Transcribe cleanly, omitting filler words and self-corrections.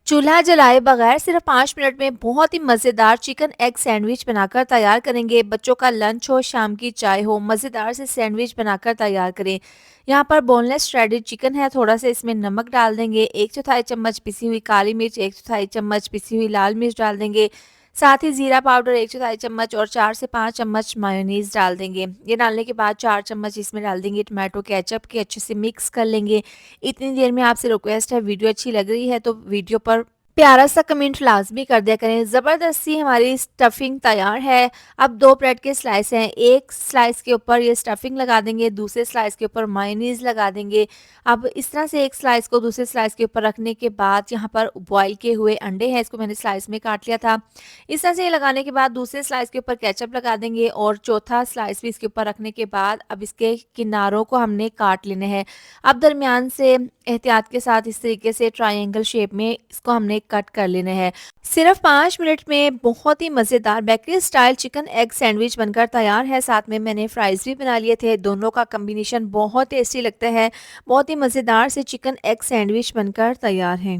चूल्हा जलाए बगैर सिर्फ 5 मिनट में बहुत ही मज़ेदार चिकन एग सैंडविच बनाकर तैयार करेंगे। बच्चों का लंच हो, शाम की चाय हो, मज़ेदार से सैंडविच बनाकर तैयार करें। यहाँ पर बोनलेस श्रेडेड चिकन है, थोड़ा सा इसमें नमक डाल देंगे, 1 चौथाई चम्मच पिसी हुई काली मिर्च, 1 चौथाई चम्मच पिसी हुई लाल मिर्च डाल देंगे। साथ ही ज़ीरा पाउडर 1 चौथाई चम्मच और 4 से 5 चम्मच मायोनीज़ डाल देंगे। ये डालने के बाद 4 चम्मच इसमें डाल देंगे टोमेटो केचप के, अच्छे से मिक्स कर लेंगे। इतनी देर में आपसे रिक्वेस्ट है, वीडियो अच्छी लग रही है तो वीडियो पर प्यारा सा कमेंट लाज़मी कर दिया करें। ज़बरदस्ती हमारी स्टफिंग तैयार है। अब 2 ब्रेड के स्लाइस हैं, एक स्लाइस के ऊपर ये स्टफिंग लगा देंगे, दूसरे स्लाइस के ऊपर मायोनीज़ लगा देंगे। अब इस तरह से एक स्लाइस को दूसरे स्लाइस के ऊपर रखने के बाद यहाँ पर बॉयल किए हुए अंडे हैं, इसको मैंने स्लाइस में काट लिया था। इस तरह से ये लगाने के बाद दूसरे स्लाइस के ऊपर केचप लगा देंगे और चौथा स्लाइस भी इसके ऊपर रखने के बाद अब इसके किनारों को हमने काट लेने हैं। अब दरमियान से एहतियात के साथ इस तरीके से ट्रायंगल शेप में इसको हमने कट कर लेना है। सिर्फ 5 मिनट में बहुत ही मज़ेदार bakery style chicken egg sandwich बनकर तैयार है। साथ में मैंने फ्राइज़ भी बना लिए थे। दोनों का कॉम्बिनेशन बहुत टेस्टी लगता है। बहुत ही मज़ेदार से चिकन एग सैंडविच बनकर तैयार है।